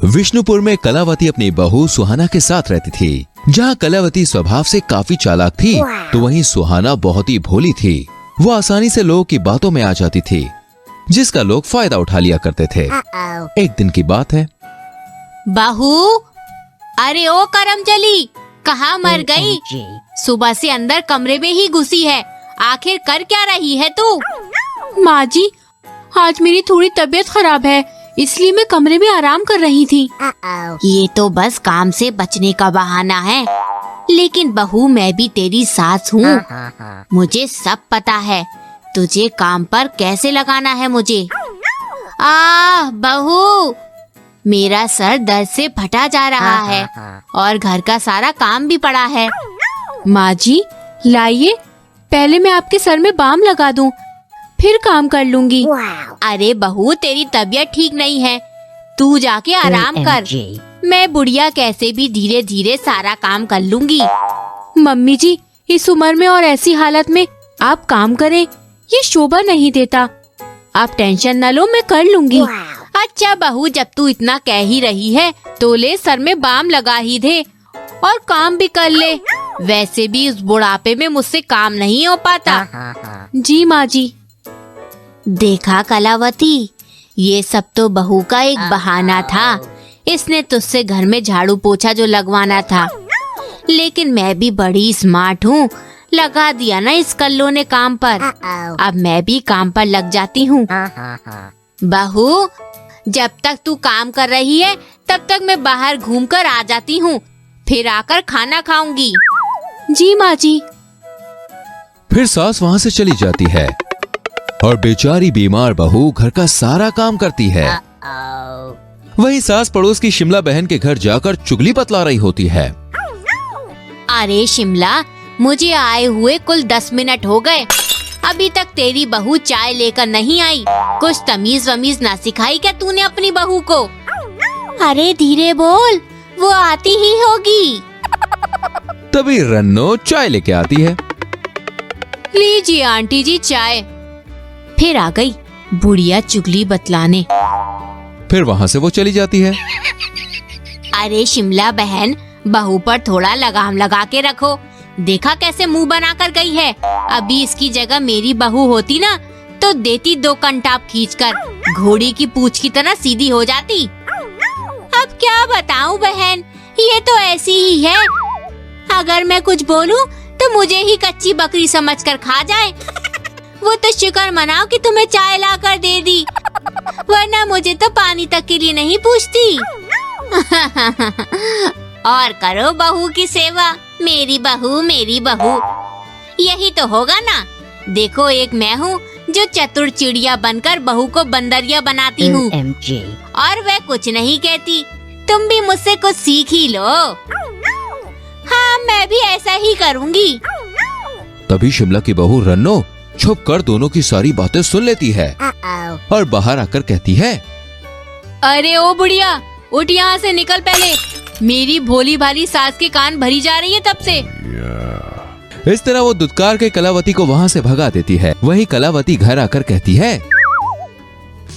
विष्णुपुर में कलावती अपनी बहू सुहाना के साथ रहती थी। जहाँ कलावती स्वभाव से काफी चालाक थी, तो वहीं सुहाना बहुत ही भोली थी। वो आसानी से लोगों की बातों में आ जाती थी, जिसका लोग फायदा उठा लिया करते थे। एक दिन की बात है। बहू, अरे ओ करमचली, कहाँ मर गई? सुबह से अंदर कमरे में ही घुसी है, आखिर कर क्या रही है तू? माँ जी, आज मेरी थोड़ी तबीयत खराब है, इसलिए मैं कमरे में आराम कर रही थी। ये तो बस काम से बचने का बहाना है, लेकिन बहू मैं भी तेरी सास हूँ। मुझे सब पता है तुझे काम पर कैसे लगाना है मुझे। बहू, मेरा सर दर्द से फटा जा रहा है और घर का सारा काम भी पड़ा है। माँ जी, लाइए, पहले मैं आपके सर में बाम लगा दूं, फिर काम कर लूंगी। अरे बहू, तेरी तबीयत ठीक नहीं है, तू जाके आराम कर। मैं बुढ़िया कैसे भी धीरे धीरे सारा काम कर लूंगी। मम्मी जी, इस उम्र में और ऐसी हालत में आप काम करें, ये शोभा नहीं देता। आप टेंशन न लो, मैं कर लूंगी। अच्छा बहू, जब तू इतना कह ही रही है तो ले सर में बाम लगा ही दे और काम भी कर ले। वैसे भी इस बुढ़ापे में मुझसे काम नहीं हो पाता। जी माँ जी। देखा कलावती, ये सब तो बहू का एक बहाना था। इसने तुझसे घर में झाड़ू पोछा जो लगवाना था, लेकिन मैं भी बड़ी स्मार्ट हूँ, लगा दिया ना इस कल्लो ने काम पर। अब मैं भी काम पर लग जाती हूँ। बहू, जब तक तू काम कर रही है तब तक मैं बाहर घूमकर आ जाती हूँ, फिर आकर खाना खाऊंगी। जी माँ जी। फिर सास वहाँ से चली जाती है और बेचारी बीमार बहू घर का सारा काम करती है। वही सास पड़ोस की शिमला बहन के घर जाकर चुगली बतला रही होती है। अरे शिमला, मुझे आए हुए कुल 10 मिनट हो गए, अभी तक तेरी बहू चाय लेकर नहीं आई। कुछ तमीज वमीज ना सिखाई क्या तूने अपनी बहू को? अरे धीरे बोल, वो आती ही होगी। तभी रन्नो चाय लेके आती है। लीजिए आंटी जी चाय। फिर आ गई बुढ़िया चुगली बतलाने। फिर वहाँ से वो चली जाती है। अरे शिमला बहन, बहू पर थोड़ा लगाम लगा के रखो। देखा कैसे मुंह बनाकर गई है। अभी इसकी जगह मेरी बहू होती ना तो देती 2 कंटाप खींचकर, घोड़ी की पूंछ की तरह सीधी हो जाती। अब क्या बताऊं बहन, ये तो ऐसी ही है। अगर मैं कुछ बोलूं तो मुझे ही कच्ची बकरी समझकर खा जाए। वो तो शुक्र मनाओ कि तुम्हें चाय ला कर दे दी, वरना मुझे तो पानी तक के लिए नहीं पूछती। और करो बहू की सेवा, मेरी बहू मेरी बहू। यही तो होगा ना। देखो, एक मैं हूँ जो चतुर चिड़िया बनकर बहू को बंदरिया बनाती हूँ, और वह कुछ नहीं कहती। तुम भी मुझसे कुछ सीख ही लो। हाँ, मैं भी ऐसा ही करूँगी। तभी शिमला की बहू रन्नो छुप कर दोनों की सारी बातें सुन लेती है और बाहर आकर कहती है, अरे ओ बुढ़िया, उठ यहाँ से, निकल पहले। मेरी भोली भाली सास के कान भरी जा रही है तब से। इस तरह वो दुत्कार के कलावती को वहाँ से भगा देती है। वही कलावती घर आकर कहती है,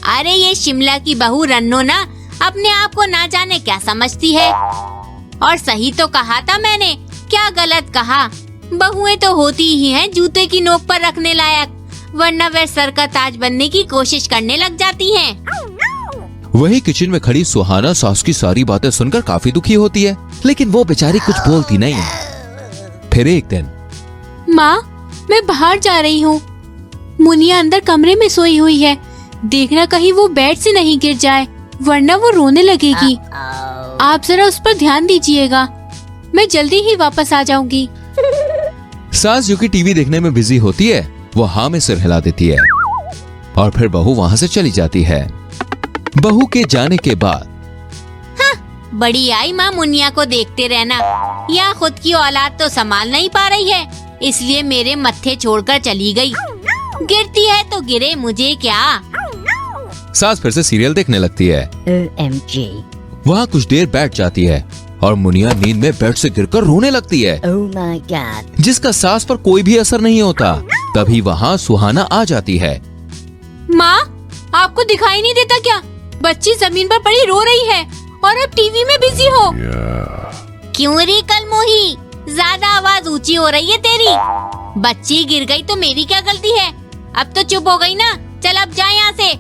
अरे ये शिमला की बहू रन्नो ना अपने आप को ना जाने क्या समझती है। और सही तो कहा था मैंने, क्या गलत कहा। बहुएं तो होती ही हैं जूते की नोक पर रखने लायक, वरना वे सर का ताज बनने की कोशिश करने लग जाती हैं। वही किचन में खड़ी सुहाना सास की सारी बातें सुनकर काफी दुखी होती है, लेकिन वो बेचारी कुछ बोलती नहीं है। फिर एक दिन, माँ, मैं बाहर जा रही हूँ। मुनिया अंदर कमरे में सोई हुई है, देखना कहीं वो बेड से नहीं गिर जाए, वरना वो रोने लगेगी। आप जरा उस पर ध्यान दीजिएगा, मैं जल्दी ही वापस आ जाऊंगी। सास जो कि टीवी देखने में बिजी होती है, वो हाँ में सिर हिला देती है और फिर बहू वहाँ से चली जाती है। बहू के जाने के बाद, बड़ी आई माँ मुनिया को देखते रहना। या खुद की औलाद तो संभाल नहीं पा रही है, इसलिए मेरे मत्थे छोड़कर चली गई। गिरती है तो गिरे, मुझे क्या। सास फिर से सीरियल देखने लगती है। वहाँ कुछ देर बैठ जाती है और मुनिया नींद में बेड से गिरकर रोने लगती है। जिसका सास पर कोई भी असर नहीं होता। तभी वहाँ सुहाना आ जाती है। माँ, आपको दिखाई नहीं देता क्या? बच्ची जमीन पर पड़ी रो रही है और अब टीवी में बिजी हो। क्यों रे कलमोही, ज्यादा आवाज ऊंची हो रही है तेरी। बच्ची गिर गई तो मेरी क्या गलती है? अब तो चुप हो गई ना, चल अब जा यहाँ से।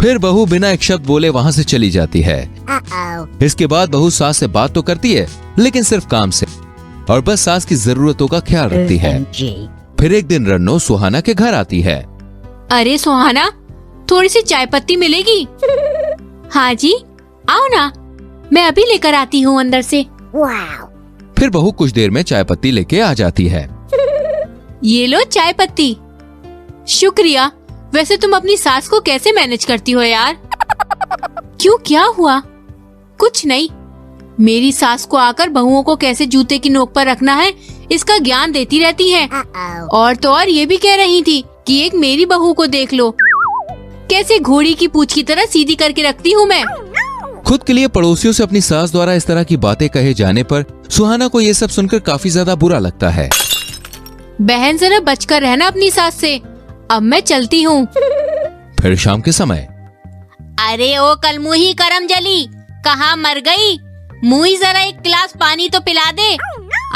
फिर बहू बिना एक शब्द बोले वहाँ से चली जाती है। इसके बाद बहू सास से बात तो करती है, लेकिन सिर्फ काम से, और बस सास की जरूरतों का ख्याल रखती है। फिर एक दिन रन्नो सुहाना के घर आती है। अरे सुहाना, थोड़ी सी चाय पत्ती मिलेगी? हाँ जी, आओ ना, मैं अभी लेकर आती हूँ अंदर से। फिर बहू कुछ देर में चाय पत्ती लेके आ जाती है। ये लो चाय पत्ती। शुक्रिया। वैसे तुम अपनी सास को कैसे मैनेज करती हो यार? क्यों, क्या हुआ? कुछ नहीं, मेरी सास को आकर बहुओं को कैसे जूते की नोक पर रखना है इसका ज्ञान देती रहती है। और तो और ये भी कह रही थी कि एक मेरी बहू को देख लो, कैसे घोड़ी की पूंछ की तरह सीधी करके रखती हूँ मैं। खुद के लिए पड़ोसियों से अपनी सास द्वारा इस तरह की बातें कहे जाने पर सुहाना को ये सब सुनकर काफी ज्यादा बुरा लगता है। बहन जरा बचकर रहना अपनी सास से। अब मैं चलती हूँ। फिर शाम के समय, अरे ओ कलमुही करमजली, कहाँ मर गई? मुई जरा एक गिलास पानी तो पिला दे।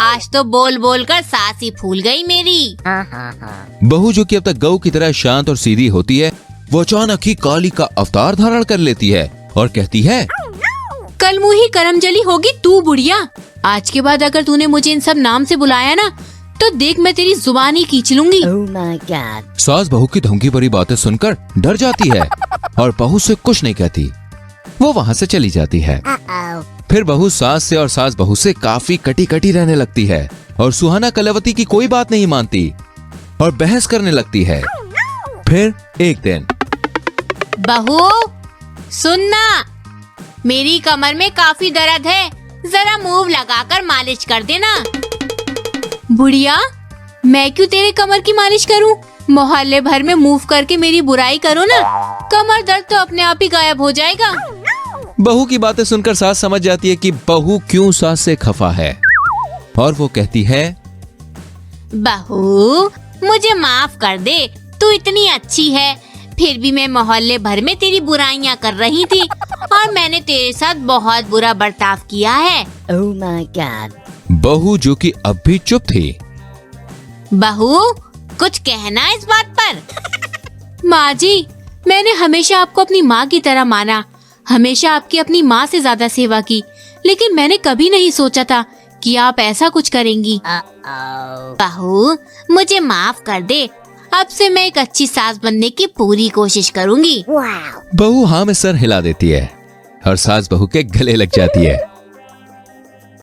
आज तो बोल बोल कर सास ही फूल गई मेरी। बहू जो कि अब तक गऊ की तरह शांत और सीधी होती है, वो अचानक ही काली का अवतार धारण कर लेती है और कहती है, कलमुही करमजली होगी तू बुढ़िया। आज के बाद अगर तूने मुझे इन सब नाम से बुलाया ना, तो देख मैं तेरी जुबान ही खींच लूंगी। सास बहू की धमकी भरी बातें सुनकर डर जाती है और बहू से कुछ नहीं कहती। वो वहाँ से चली जाती है। फिर बहू सास से और सास बहू से काफी कटी कटी रहने लगती है और सुहाना कलावती की कोई बात नहीं मानती और बहस करने लगती है। फिर एक दिन, बहू सुनना, मेरी कमर में काफी दर्द है, जरा मूव लगाकर मालिश कर देना। बुढ़िया, मैं क्यों तेरे कमर की मालिश करूं? मोहल्ले भर में मूव करके मेरी बुराई करो ना, कमर दर्द तो अपने आप ही गायब हो जाएगा। बहू की बातें सुनकर सास समझ जाती है कि बहू क्यों सास से खफा है और वो कहती है, बहू मुझे माफ कर दे, तू इतनी अच्छी है, फिर भी मैं मोहल्ले भर में तेरी बुराइयां कर रही थी और मैंने तेरे साथ बहुत बुरा बर्ताव किया है। Oh my God. बहू जो कि अब भी चुप थी। बहू कुछ कहना इस बात पर? माँ जी, मैंने हमेशा आपको अपनी माँ की तरह माना, हमेशा आपकी अपनी माँ से ज्यादा सेवा की, लेकिन मैंने कभी नहीं सोचा था कि आप ऐसा कुछ करेंगी। बहू मुझे माफ कर दे, अब से मैं एक अच्छी सास बनने की पूरी कोशिश करूंगी। बहू हाँ में सर हिला देती है और सास बहू के गले लग जाती है।